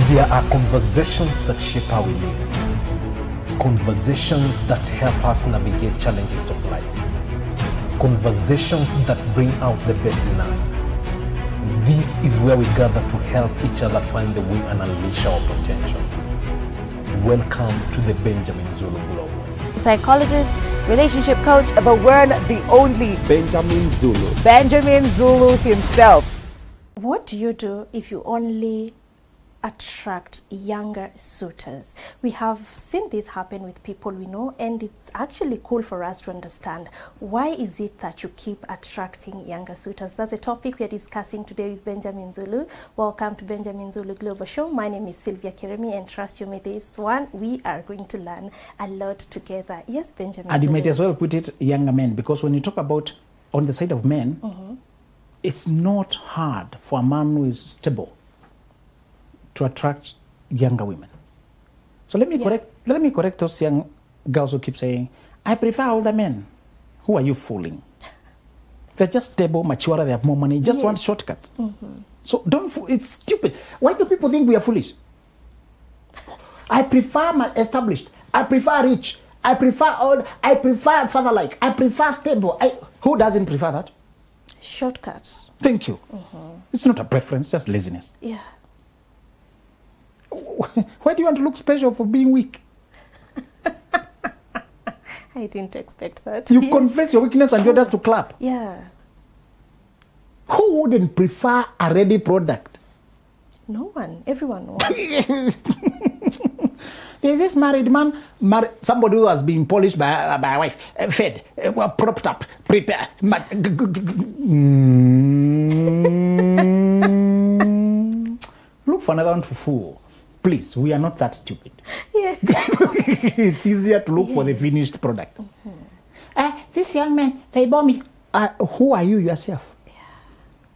There are conversations that shape how we live. Conversations that help us navigate challenges of life. Conversations that bring out the best in us. This is where we gather to help each other find the way and unleash our potential. Welcome to the Benjamin Zulu Globe. Psychologist, relationship coach, the one, the only Benjamin Zulu. Benjamin Zulu himself. What do you do if you only attract younger suitors? We have seen this happen with people we know, and it's actually cool for us to understand why is it that you keep attracting younger suitors. That's a topic we are discussing today with Benjamin Zulu. Welcome to Benjamin Zulu Global Show. My name is Sylvia Keremi, and trust you me, this one we are going to learn a lot together. Yes, Benjamin. And you Zulu. might as well put it younger men, because when you talk about on the side of men, it's not hard for a man who is stable to attract younger women. So let me correct those young girls who keep saying, I prefer older men. Who are you fooling? They're just stable, mature, they have more money, just want shortcuts. So it's stupid. Why do people think we are foolish? I prefer my established, I prefer rich, I prefer old, I prefer father-like, I prefer stable. Who doesn't prefer that? Shortcuts. Thank you. It's not a preference, just laziness. Yeah. Why do you want to look special for being weak? I didn't expect that. You Yes. confess your weakness and you're just to clap. Yeah. Who wouldn't prefer a ready product? No one. Everyone wants. There's this married man, somebody who has been polished by a wife, fed, propped up, prepared. Look for another one to fool. Please, we are not that stupid. Yeah. It's easier to look for the finished product. This young man, they bought me. Who are you yourself?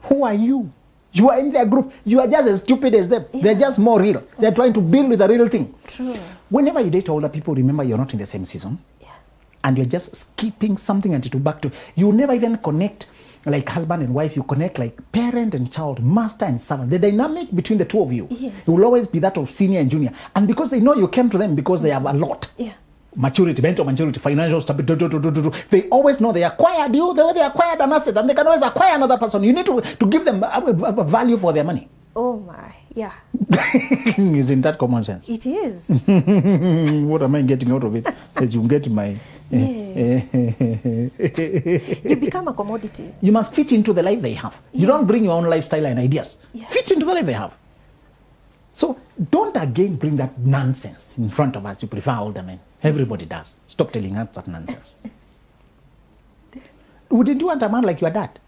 Who are you? You are in their group. You are just as stupid as them. They're just more real. They're trying to build with a real thing. True. Whenever you date older people, remember you're not in the same season. And you're just skipping something until to back to. You never even connect like husband and wife. You connect like parent and child, master and servant. The dynamic between the two of you, Yes. it will always be that of senior and junior. And because they know you came to them because they have a lot. Yeah. Maturity, mental maturity, financial stability. They always know they acquired you the way they acquired an asset, and they can always acquire another person. You need to give them a value for their money. Oh my. Yeah. Isn't that common sense? It is. What am I getting out of it? As you get my... Yes. You become a commodity. You must fit into the life they have. You don't bring your own lifestyle and ideas. Yeah. Fit into the life they have. So don't again bring that nonsense in front of us. You prefer older men. Everybody does. Stop telling us that nonsense. Wouldn't you want a man like your dad?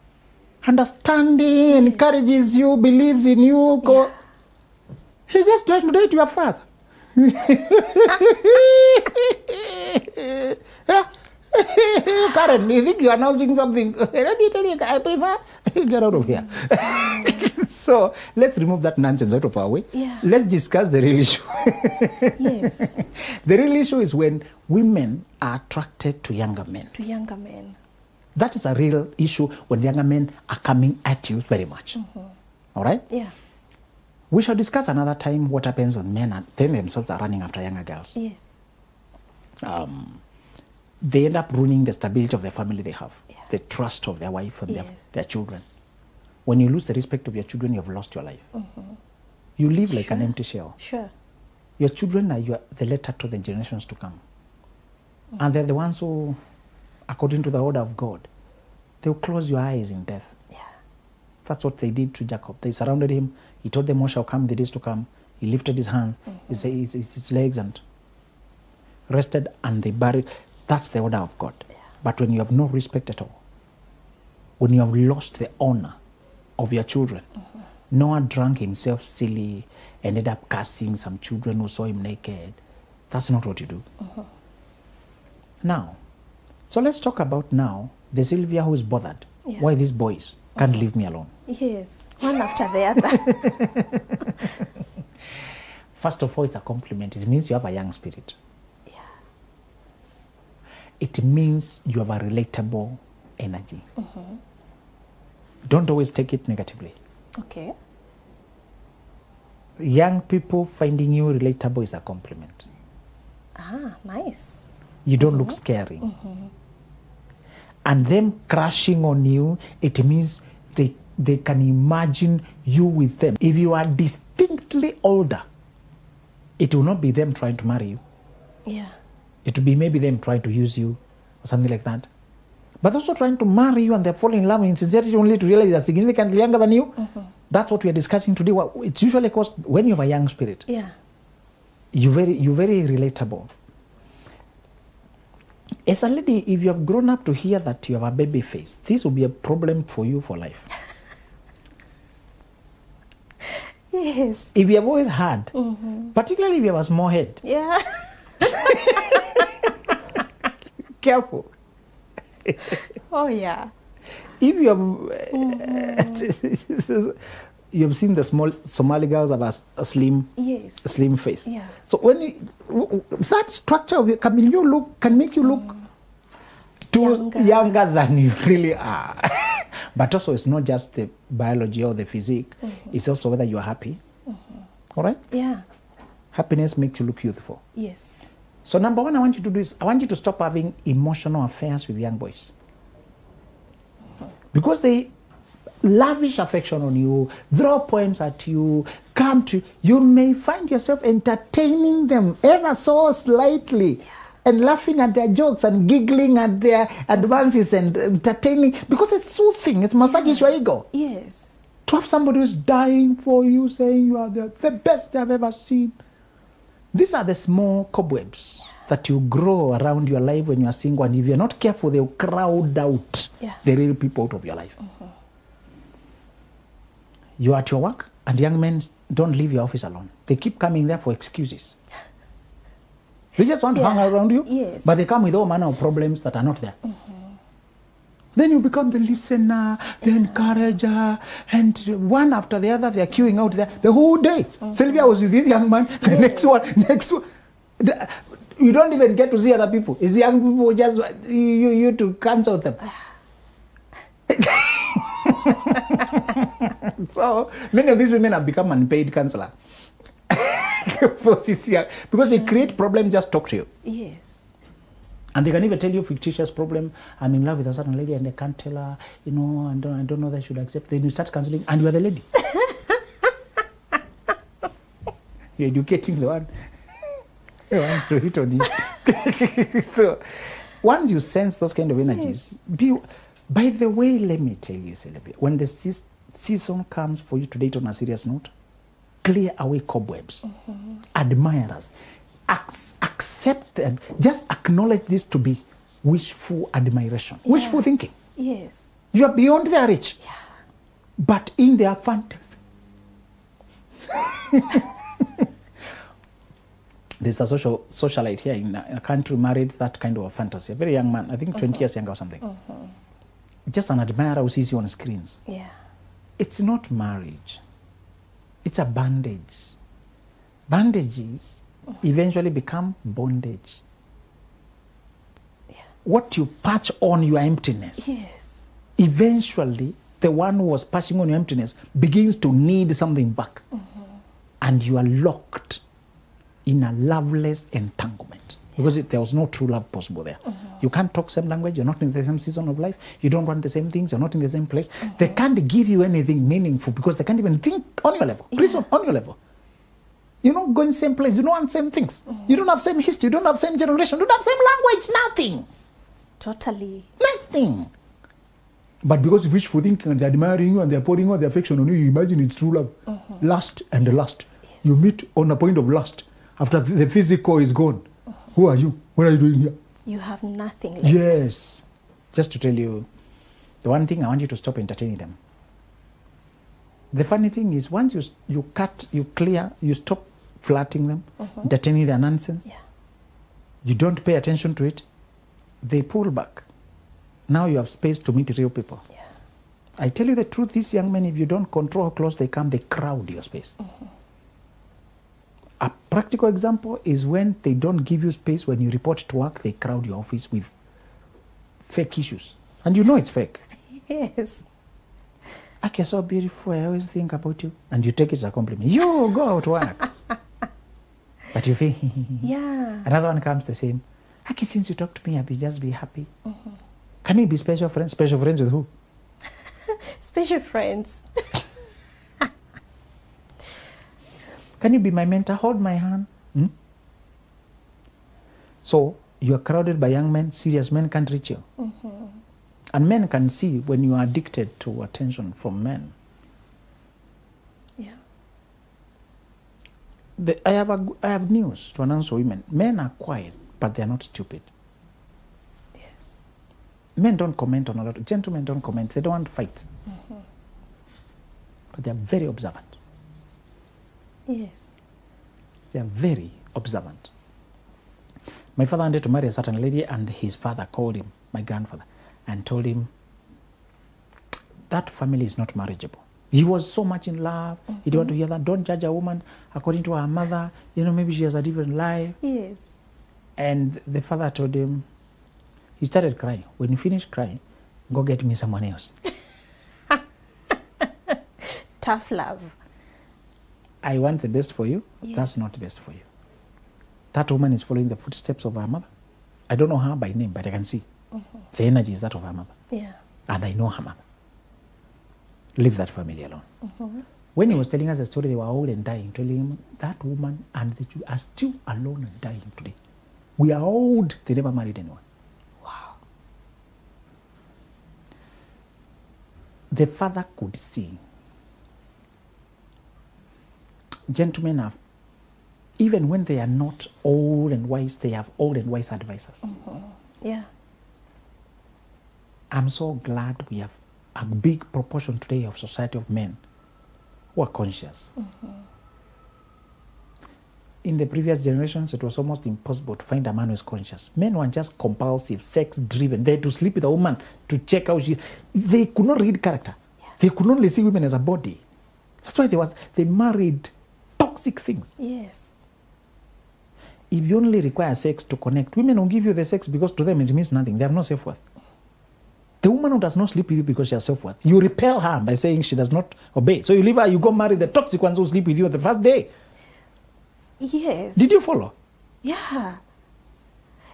Understanding, encourages you, believes in you. He just trying to date your father. Karen, you think you're announcing something? Let me tell you, I prefer. Get out of here. So let's remove that nonsense out of our way. Yeah. Let's discuss the real issue. Yes. The real issue is when women are attracted to younger men. To younger men. That is a real issue when younger men are coming at you very much. All right? Yeah. We shall discuss another time what happens when men themselves are running after younger girls. Yes. They end up ruining the stability of the family they have, Yeah. the trust of their wife and Yes. their children. When you lose the respect of your children, you have lost your life. You live like an empty shell. Sure. Your children are the letter to the generations to come. And they're the ones who, according to the order of God, they'll close your eyes in death. Yeah. That's what they did to Jacob. They surrounded him. He told them what shall come in the days to come. He lifted his hand, his legs, and rested, and they buried. That's the order of God. Yeah. But when you have no respect at all, when you have lost the honor of your children, Noah drank himself silly, ended up cursing some children who saw him naked. That's not what you do. Now, so let's talk about now the Sylvia who is bothered. Yeah. Why these boys can't leave me alone. Yes. One after the other. First of all, it's a compliment. It means you have a young spirit. Yeah. It means you have a relatable energy. Don't always take it negatively. Okay. young people finding you relatable is a compliment. Ah, nice. You don't look scary. And them crashing on you, it means they can imagine you with them. If you are distinctly older, it will not be them trying to marry you. Yeah. It will be maybe them trying to use you or something like that. But also trying to marry you and they're falling in love in sincerity only to realize they're significantly younger than you. That's what we are discussing today. Well, it's usually because when you have a young spirit, Yeah. you're very relatable. As a lady, if you have grown up to hear that you have a baby face, this will be a problem for you for life. Yes. If you have always had, particularly if you have a small head, Yeah. careful. Oh, yeah. If you have, you have seen the small Somali girls have a slim, Yes. slim face. Yeah. So when that structure of can make you look younger than you really are. But also, it's not just the biology or the physique. It's also whether you are happy. All right. Yeah. Happiness makes you look youthful. Yes. So number one, I want you to do is I want you to stop having emotional affairs with young boys. Because they lavish affection on you, throw poems at you, come to you. You may find yourself entertaining them ever so slightly and laughing at their jokes and giggling at their advances and entertaining because it's soothing, it massages your ego. Yes. To have somebody who's dying for you, saying you are the best I've ever seen. These are the small cobwebs that you grow around your life when you are single, and if you're not careful, they'll crowd out the real people out of your life. You're at your work, and young men don't leave your office alone. They keep coming there for excuses. They just want to hang around you, but they come with all manner of problems that are not there. Then you become the listener, the encourager, and one after the other, they're queuing out there the whole day. Sylvia was with this young man, the next one. You don't even get to see other people. It's young people just you to cancel them. So many of these women have become unpaid counselor for this year because they create problems, just talk to you. Yes. And they can even tell you fictitious problem. I'm in love with a certain lady and I can't tell her, I don't know that I should accept. Then you start counseling and you are the lady. You're educating the one who wants to hit on you. So once you sense those kind of energies, by the way, let me tell you, Sylvia, when the season comes for you to date on a serious note, clear away cobwebs, admirers, accept and just acknowledge this to be wishful admiration, wishful thinking. Yes. You are beyond their reach, but in their fantasy. There's a socialite here in a country married that kind of a fantasy. A very young man, I think 20 years younger or something. Just an admirer who sees you on screens. Yeah. It's not marriage. It's a bandage. Bandages eventually become bondage. What you patch on your emptiness, eventually the one who was patching on your emptiness begins to need something back. And you are locked in a loveless entanglement. Because there was no true love possible there. You can't talk same language, you're not in the same season of life, you don't want the same things, you're not in the same place. They can't give you anything meaningful because they can't even think on your level. Please, on your level. You don't go in the same place, you don't want same things. You don't have same history, you don't have same generation, you don't have same language, nothing. Totally. Nothing. But because of wishful thinking and they're admiring you and they're pouring all their affection on you, you imagine it's true love. Lust and lust. You meet on a point of lust. After the physical is gone. Who are you? What are you doing here? You have nothing left. Yes. Just to tell you, the one thing I want you to stop entertaining them. The funny thing is, once you cut, you clear, you stop flirting them, entertaining their nonsense, you don't pay attention to it, they pull back. Now you have space to meet real people. I tell you the truth, these young men, if you don't control how close they come, they crowd your space. A practical example is when they don't give you space when you report to work, they crowd your office with fake issues. And you know it's fake. Yes. Aki, you're so beautiful, I always think about you. And you take it as a compliment. You go out work. But you feel, Yeah. another one comes the same. Aki, since you talk to me, just be happy. Can we be special friends? Special friends with who? Special friends. Can you be my mentor? Hold my hand. So you're crowded by young men. Serious men can't reach you. And men can see when you are addicted to attention from men. Yeah. I have news to announce for women. Men are quiet, but they're not stupid. Yes. Men don't comment on a lot. Gentlemen don't comment. They don't want to fight. But they're very observant. Yes. They are very observant. My father wanted to marry a certain lady, and his father called him, my grandfather, and told him that family is not marriageable. He was so much in love. He didn't want to hear that. Don't judge a woman according to her mother. Maybe she has a different life. Yes. And the father told him, he started crying. When he finished crying, go get me someone else. Tough love. I want the best for you. Yes. That's not the best for you. That woman is following the footsteps of her mother. I don't know her by name, but I can see. The energy is that of her mother. Yeah. And I know her mother. Leave that family alone. When he was telling us the story, they were old and dying, telling him that woman and the Jew are still alone and dying today. We are old. They never married anyone. Wow. The father could see. Gentlemen have, even when they are not old and wise, they have old and wise advisors. Yeah. I'm so glad we have a big proportion today of society of men who are conscious. In the previous generations, it was almost impossible to find a man who is conscious. Men were just compulsive, sex-driven. They had to sleep with a woman to check how she... They could not read character. Yeah. They could only see women as a body. That's why they married toxic things. Yes. If you only require sex to connect, women will give you the sex because to them it means nothing. They have no self-worth. The woman who does not sleep with you because she has self-worth, you repel her by saying she does not obey. So you leave her, you go marry the toxic ones who sleep with you on the first day. Yes. Did you follow? Yeah.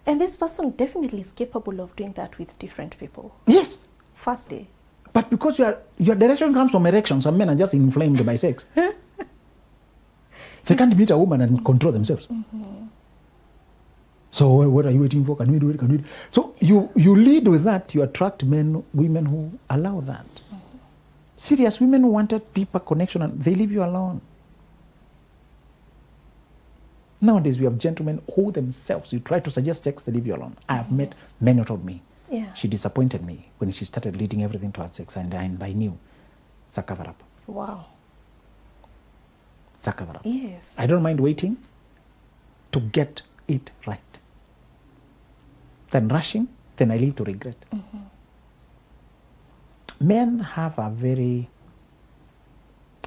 And this person definitely is capable of doing that with different people. Yes. First day. But because your direction comes from erection, some men are just inflamed by sex. They can't meet a woman and control themselves. So what are you waiting for? Can we do it? Can we do it? So you lead with that. You attract women who allow that. Serious women who wanted deeper connection, and they leave you alone. Nowadays, we have gentlemen who themselves, you try to suggest sex, they leave you alone. I have met men who told me. Yeah. She disappointed me when she started leading everything towards sex, and I knew it's a cover-up. Wow. It's a cover-up. Yes. I don't mind waiting to get it right. Then rushing, then I live to regret. Men have a very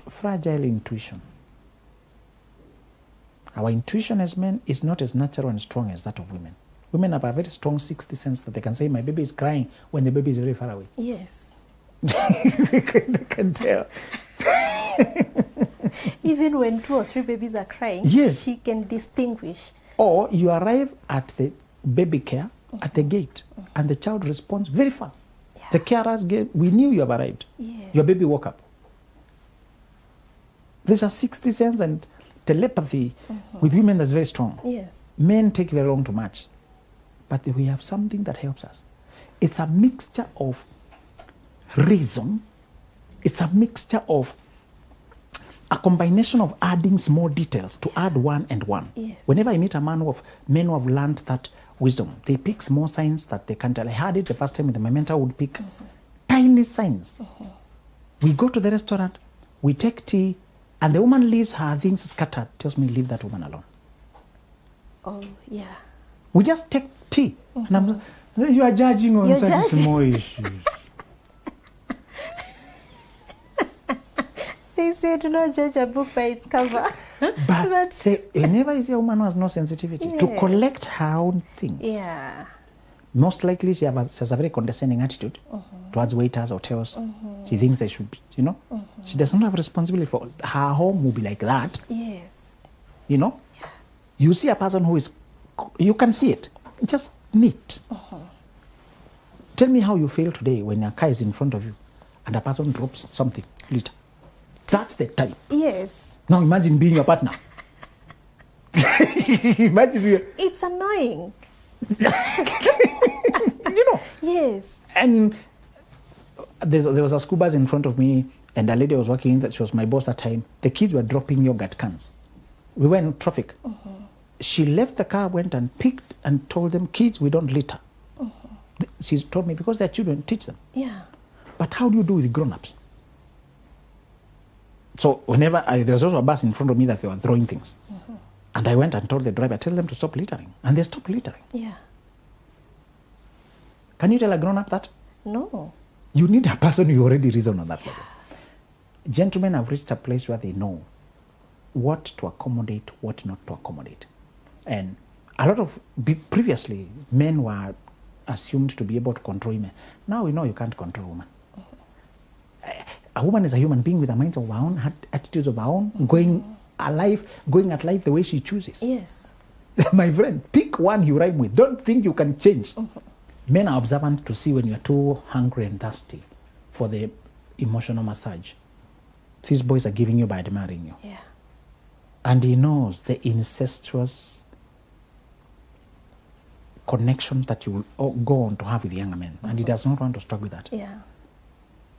fragile intuition. Our intuition as men is not as natural and strong as that of women. Women have a very strong sixth sense that they can say, my baby is crying when the baby is very far away. Yes. they can tell. Even when 2 or 3 babies are crying, Yes. she can distinguish. Or you arrive at the baby care at the gate and the child responds very far. Yeah. The carers we knew you have arrived. Yes. Your baby woke up. There's a sixth sense and telepathy with women that's very strong. Yes. Men take very long to match. But we have something that helps us. It's a mixture of reason. It's a mixture of a combination of adding small details to add 1 and 1. Yes. Whenever I meet men who have learned that wisdom, they pick small signs that they can tell. I had it the first time with my mentor would pick tiny signs. We go to the restaurant, we take tea, and the woman leaves her things scattered, tells me, leave that woman alone. Oh, yeah. We just take tea. And I'm like, you are judging on You're such judging. small issues. They say do not judge a book by its cover. But whenever you see a woman who has no sensitivity to Yes. collect her own things, Yeah. Most likely she has a very condescending attitude towards waiters, hotels. She thinks they should, she does not have responsibility for her home will be like that. Yes. You see a person who is, you can see it, just neat. Tell me how you feel today when your car is in front of you and a person drops something litter. That's the type. Yes. Now imagine being your partner. Imagine it's annoying. Yes. And there was a school bus in front of me, and a lady was working in that. She was my boss at the time. The kids were dropping yogurt cans. We were in traffic. She left the car, went and picked and told them, kids, we don't litter. She told me, because they're children, teach them. Yeah. But how do you do with grown-ups? So whenever there was also a bus in front of me that they were throwing things. And I went and told the driver, tell them to stop littering. And they stopped littering. Yeah. Can you tell a grown-up that? No. You need a person who already reason on that level. Gentlemen have reached a place where they know what to accommodate, what not to accommodate. And a lot of, previously, men were assumed to be able to control women. Now we know you can't control women. A woman is a human being with a mind of her own, attitudes of her own, going at life the way she chooses. Yes. My friend, pick one you rhyme with. Don't think you can change. Men are observant to see when you're too hungry and thirsty for the emotional massage. These boys are giving you by admiring you. Yeah. And he knows the incestuous connection that you will go on to have with younger men. And he does not want to stop with that. Yeah.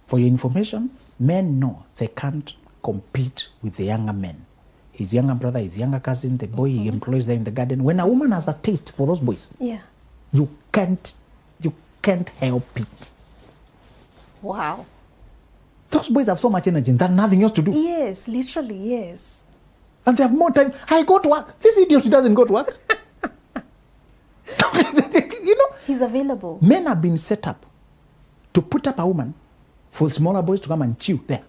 For your information, men know they can't compete with the younger men. His younger brother, his younger cousin, the boy he employs there in the garden. When a woman has a taste for those boys, Yeah. you can't help it. Wow. Those boys have so much energy and they have nothing else to do. Yes, literally, yes. And they have more time. I go to work. This idiot doesn't go to work. He's available. Men have been set up to put up a woman for smaller boys to come and chew there.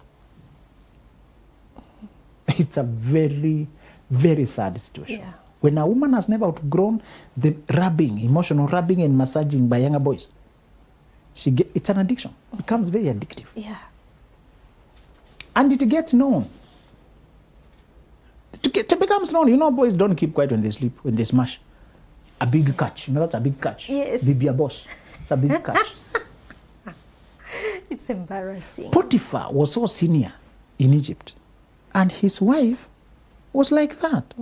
It's a very, very sad situation. Yeah. When a woman has never outgrown the rubbing, emotional rubbing and massaging by younger boys, it's an addiction. It becomes very addictive. Yeah. And it gets known. It becomes known. Boys don't keep quiet when they sleep, when they smash. A big catch. That's a big catch. Yes. Be a boss. It's a big catch. It's embarrassing. Potiphar was so senior in Egypt. And his wife was like that.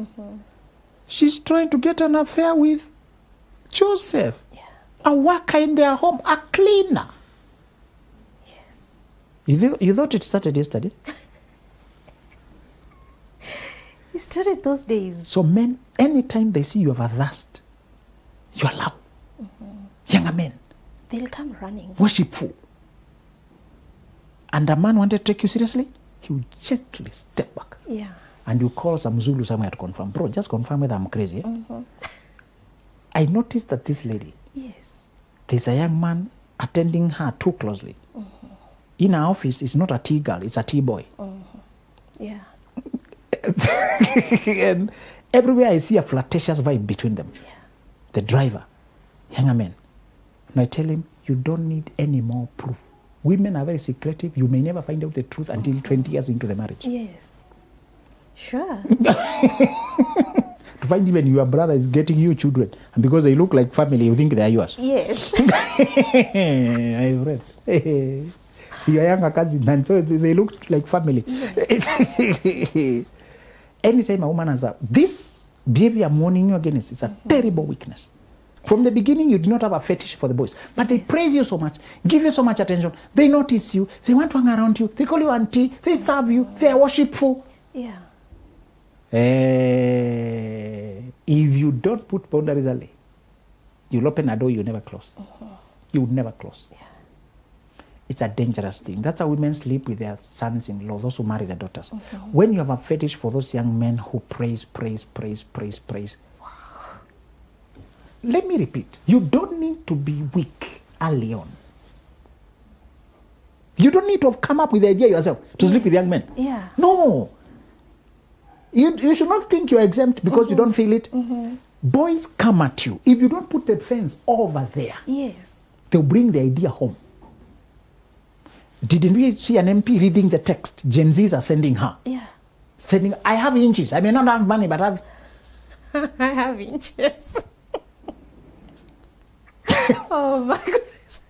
She's trying to get an affair with Joseph. Yeah. A worker in their home, a cleaner. Yes. You thought it started yesterday? It started those days. So men, anytime they see you have a thirst, you allow. Younger men, They'll come running. worshipful. And a man wanted to take you seriously, he will gently step back. Yeah. And you call some Zulu somewhere to confirm. Bro, just confirm whether I'm crazy. I noticed that this lady, Yes. there's a young man attending her too closely. In her office, it's not a tea girl, it's a tea boy. Yeah. And everywhere I see a flirtatious vibe between them. Yeah. The driver, younger men. And I tell him, you don't need any more proof. Women are very secretive. You may never find out the truth until 20 years into the marriage. Yes. Sure. To find even your brother is getting you children. And because they look like family, you think they are yours. Yes. I've read. Your younger cousin, and so they look like family. Yes. Anytime a woman has this behavior I'm warning you against, it's a terrible weakness. From the beginning, you do not have a fetish for the boys. But they praise you so much, give you so much attention. They notice you. They want to hang around you. They call you auntie. They serve you. They are worshipful. Yeah. If you don't put boundaries early, you'll open a door you never close. You would never close. Yeah. It's a dangerous thing. That's how women sleep with their sons-in-law, those who marry their daughters. When you have a fetish for those young men who praise. Let me repeat. You don't need to be weak early on. You don't need to have come up with the idea yourself to sleep with young men. Yeah. No. You should not think you're exempt because you don't feel it. Boys come at you. If you don't put the fence over there, Yes. they'll bring the idea home. Didn't we see an MP reading the text? Gen Zs are sending her. Yeah. Sending, I have inches. I may not have money, but I have. I have inches. Oh my goodness.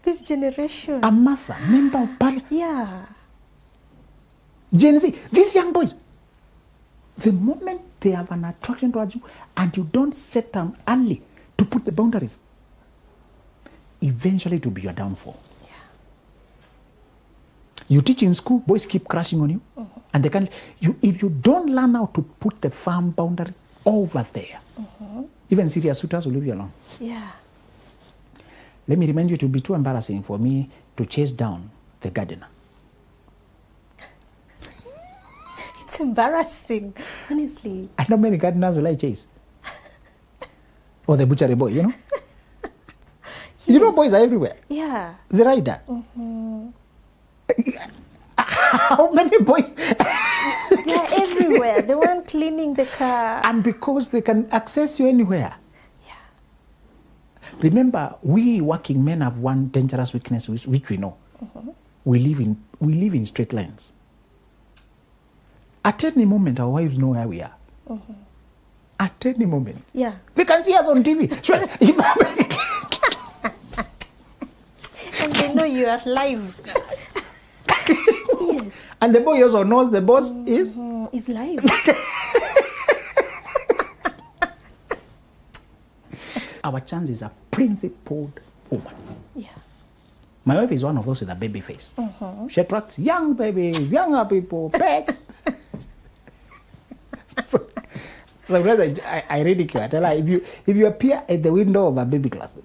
This generation. A mother, member of parliament. Yeah. Gen Z, these young boys, the moment they have an attraction towards you and you don't set them early to put the boundaries, eventually it will be your downfall. Yeah. You teach in school, boys keep crashing on you, and they can't. If you don't learn how to put the firm boundary over there, even serious suitors will leave you alone. Yeah. Let me remind you, it will be too embarrassing for me to chase down the gardener. It's embarrassing, honestly. I know many gardeners will like chase. Or the butchery boy, you know? You know, boys are everywhere. Yeah. The rider. How many boys? They're everywhere. The one cleaning the car. And because they can access you anywhere. Yeah. Remember, we working men have one dangerous weakness which we know. We live in straight lines. At any moment, our wives know where we are. At any moment. Yeah. They can see us on TV. Sure. And they know you are live. Yes. And the boy also knows the boss is. It's live. Our chance is a principled woman. Yeah. My wife is one of those with a baby face. She attracts young babies, younger people, pets. So I ridicule. I tell her, if you appear at the window of a baby class,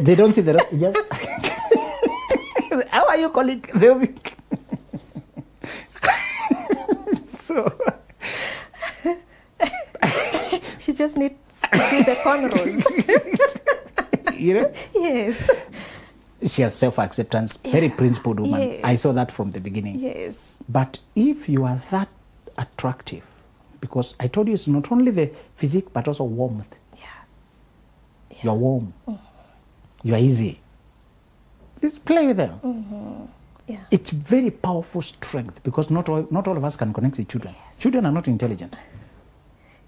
they don't see the rest. Just how are you calling? They'll be so. She just needs to do the cornrows. You know? Yes. She has self-acceptance, very principled woman. Yes. I saw that from the beginning. Yes. But if you are that attractive, because I told you it's not only the physique but also warmth. Yeah. You're warm. You're easy. Just play with them. Yeah. It's very powerful strength because not all of us can connect with children. Yes. Children are not intelligent.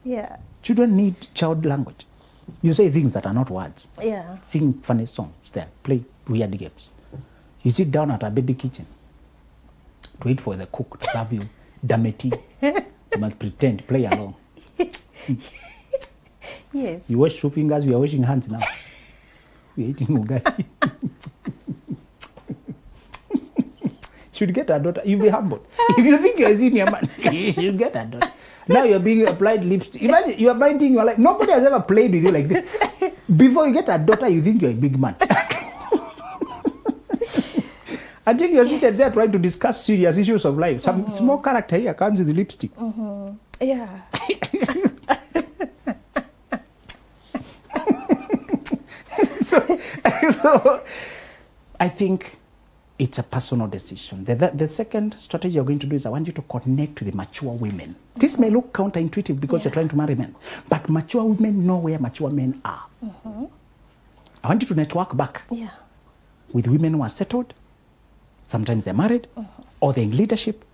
Yeah. Children need child language. You say things that are not words. Yeah. Sing funny songs there. Play weird games. You sit down at a baby kitchen to wait for the cook to serve you dame tea. You must pretend, play along. Yes. You wash two fingers, we are washing hands now. We're eating ugali. Should get a daughter. You'll be humbled. If you think you're a senior man, you should get a daughter. Now you're being applied lipstick. Imagine you're binding your life. Nobody has ever played with you like this. Before you get a daughter, you think you're a big man. Until you're seated there trying to discuss serious issues of life. Some small character here comes with lipstick. Yeah. So I think it's a personal decision. The second strategy you're going to do is I want you to connect to the mature women. This may look counterintuitive because you're trying to marry men, but mature women know where mature men are. I want you to network back with women who are settled. Sometimes they're married or they're in leadership.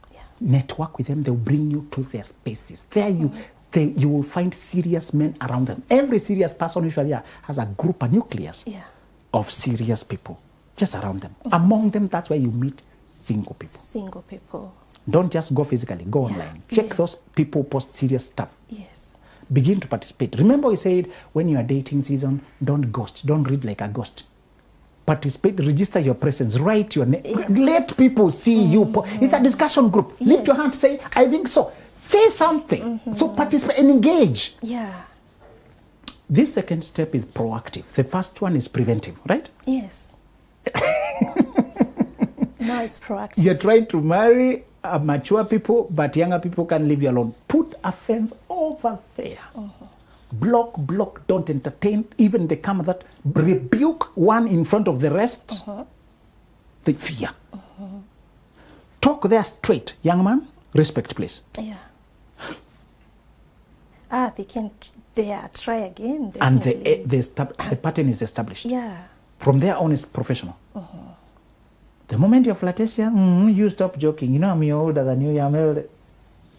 Network with them. They'll bring you to their spaces. There you will find serious men around them. Every serious person usually has a group, a nucleus of serious people just around them. Among them, that's where you meet single people. Single people. Don't just go physically, go online. Check those people post serious stuff. Yes. Begin to participate. Remember we said when you are dating season, don't ghost. Don't read like a ghost. Participate, register your presence, write your name. Let people see you. It's a discussion group. Lift your hand, say, I think so. Say something. So participate and engage. Yeah. This second step is proactive. The first one is preventive, right? Yes. Now it's proactive. You're trying to marry mature people, but younger people can leave you alone. Put a fence over there. Block, don't entertain. Even the camera that rebuke one in front of the rest. The fear. Talk there straight. Young man, respect, please. Yeah. They can't dare try again. And Definitely. the pattern is established. Yeah. From there on, it's professional. The moment you're flirtatious, you stop joking. You know, I'm older than you. I'm older.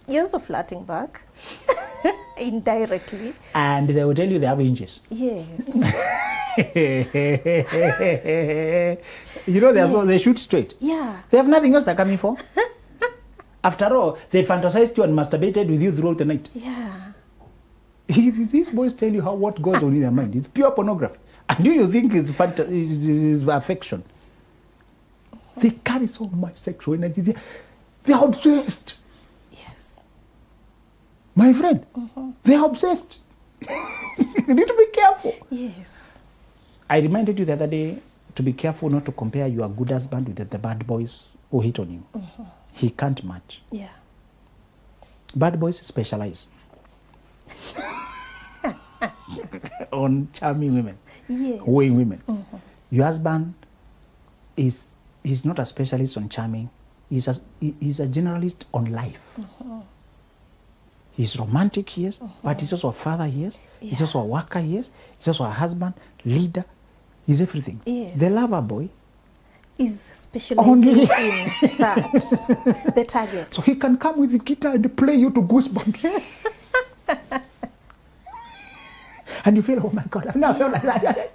You're also flirting back. Indirectly. And they will tell you they have inches. Yes. You know, they shoot straight. Yeah. They have nothing else they're coming for. After all, they fantasized you and masturbated with you throughout the night. Yeah. If these boys tell you what goes on in their mind, it's pure pornography. And you think it's affection. They carry so much sexual energy. They're obsessed. Yes. My friend, they're obsessed. You need to be careful. Yes. I reminded you the other day to be careful not to compare your good husband with the bad boys who hit on you. He can't match. Yeah. Bad boys specialize on charming women, Yes. wooing women. Your husband is not a specialist on charming. He's a generalist on life. He's romantic, yes, but he's also a father, yes. He's also a worker, yes. He's also a husband, leader. He's everything. Yes. The lover boy Is specializing Only- in that. The target. so he can come with the guitar and play you to goosebumps. And you feel, oh my God, I've never felt like that.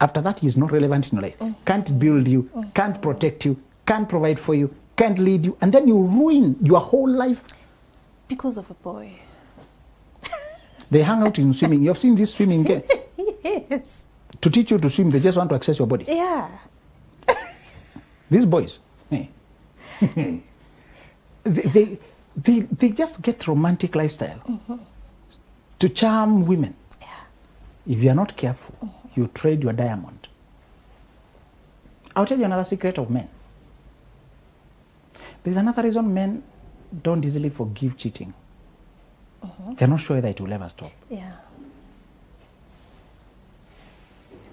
After that, he's not relevant in your life. Can't build you, can't protect you, can't provide for you, can't lead you. And then you ruin your whole life. Because of a boy. They hang out in swimming. You've seen this swimming game. Yes. To teach you to swim, they just want to access your body. Yeah. These boys, they just get romantic lifestyle to charm women. Yeah. If you are not careful, you trade your diamond. I'll tell you another secret of men. There's another reason men don't easily forgive cheating. They're not sure that it will ever stop. Yeah.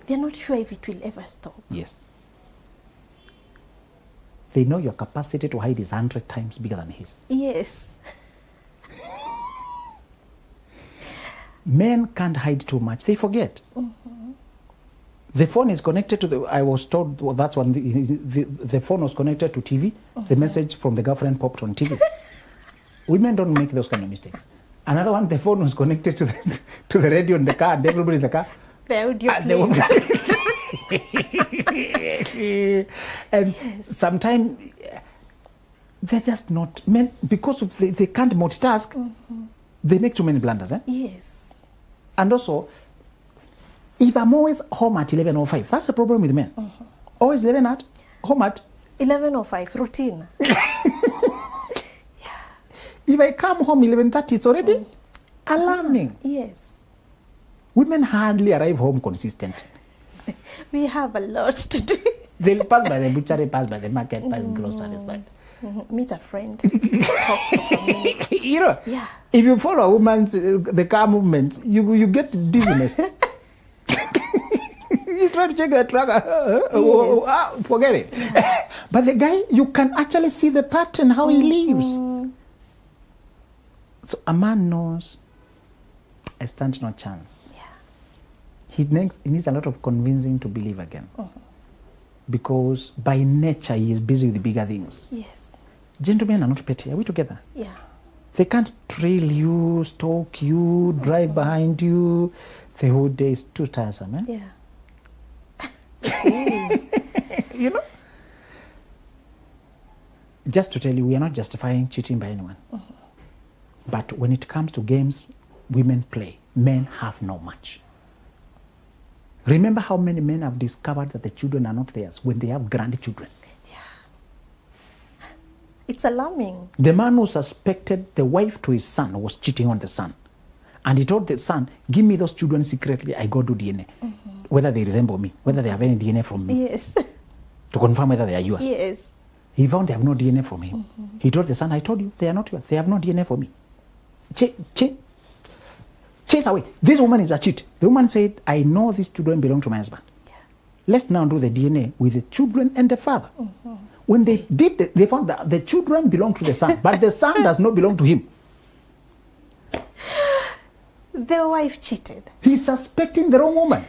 They're not sure if it will ever stop. Yes. They know your capacity to hide is 100 times bigger than his. Yes. Men can't hide too much. They forget. The phone is connected to the... I was told that's when the phone was connected to TV. The message from the girlfriend popped on TV. Women don't make those kind of mistakes. Another one, the phone was connected to the radio in the car, and everybody's in the car. The audio And sometimes they're just not men, because they can't multitask. They make too many blunders. Yes. And also, if I'm always home at 11:05, that's a problem with men. Always 11 at home at 11:05 routine. If I come home 11:30, it's already alarming. Yes. Women hardly arrive home consistently. We have a lot to do. They'll pass by the butchery, pass by the market, pass groceries, but Meet a friend. Talk for some minutes. you know, Yeah. if you follow a woman's the car movement, you get dizziness. You try to check the tracker, forget it. Yeah. But the guy, you can actually see the pattern, how he lives. So a man knows I stand no chance. Yeah. He needs a lot of convincing to believe again. Because by nature, he is busy with the bigger things. Yes. Gentlemen are not petty. Are we together? Yeah. They can't trail you, stalk you, drive behind you. The whole day is too tiresome, man. Yeah. It is. You know? Just to tell you, we are not justifying cheating by anyone. But when it comes to games women play, men have no match. Remember how many men have discovered that the children are not theirs when they have grandchildren. It's alarming. The man who suspected the wife to his son was cheating on the son. And he told the son, give me those children secretly, I go do DNA. Whether they resemble me, whether they have any DNA from me. Yes. To confirm whether they are yours. Yes. He found they have no DNA from him. He told the son, I told you, they are not yours. They have no DNA for me. Chase away. This woman is a cheat. The woman said, I know these children belong to my husband. Yeah. Let's now do the DNA with the children and the father. When they did, they found that the children belong to the son, but the son does not belong to him. The wife cheated. He's suspecting the wrong woman.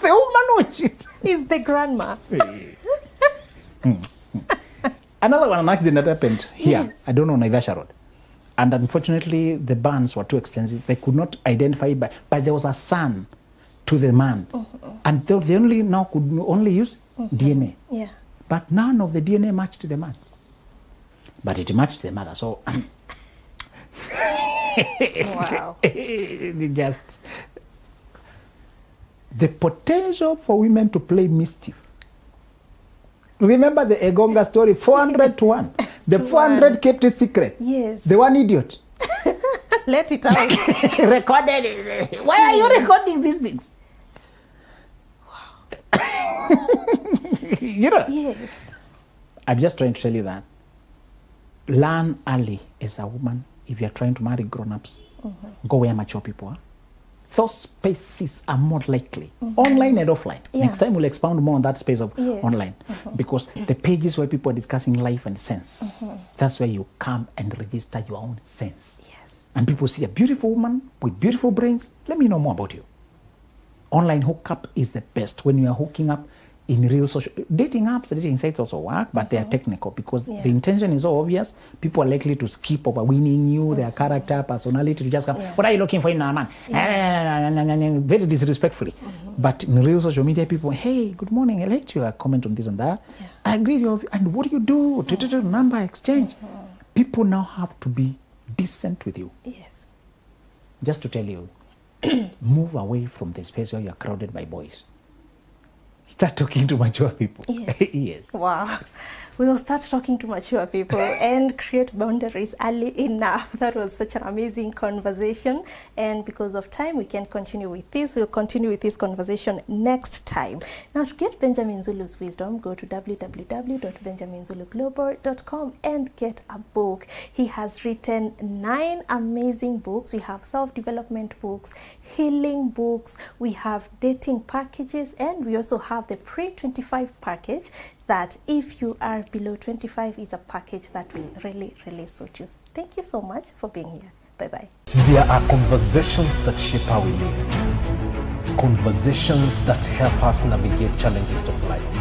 The woman who cheated is the grandma. Another one, an accident happened here. Yes. I don't know, Naivasha Road. And unfortunately, the burns were too expensive. They could not identify, but there was a son to the man. And they only now could only use DNA. Yeah. But none of the DNA matched the man. But it matched the mother. So, Wow. just the potential for women to play mischief. Remember the Egonga story, 400 to 1. The 400 kept it secret. Yes. The one idiot Let it out. recorded it. Why are you recording these things? You know? Yes. I'm just trying to tell you that. Learn early as a woman. If you're trying to marry grown-ups, go where mature people are. Those spaces are more likely, online and offline. Yeah. Next time we'll expound more on that space of Yes. online. Because the pages where people are discussing life and sense, that's where you come and register your own sense. Yes. And people see a beautiful woman with beautiful brains. Let me know more about you. Online hookup is the best when you are hooking up in real social dating apps. Dating sites also work, but they are technical because Yeah. the intention is so obvious. People are likely to skip over winning you, their character, personality, to just come, Yeah. what are you looking for in a man? Very disrespectfully. But in real social media, people, hey, good morning, I liked your comment on this and that. Yeah. I agree with you. And what do you do? Number exchange. People now have to be decent with you. Yes. Just to tell you, move away from the space where you're crowded by boys. Start talking to mature people. Yes. Yes. Wow. We'll start talking to mature people and create boundaries early enough. That was such an amazing conversation. And because of time, we can continue with this. We'll continue with this conversation next time. Now, to get Benjamin Zulu's wisdom, go to www.benjaminzuluglobal.com and get a book. He has written 9 amazing books. We have self-development books, healing books, we have dating packages, and we also have the pre-25 package that if you are below 25 is a package that will really, really suit you. Thank you so much for being here. Bye-bye. There are conversations that shape how we live. Conversations that help us navigate challenges of life.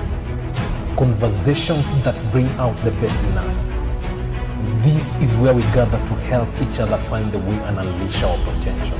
Conversations that bring out the best in us. This is where we gather to help each other find the way and unleash our potential.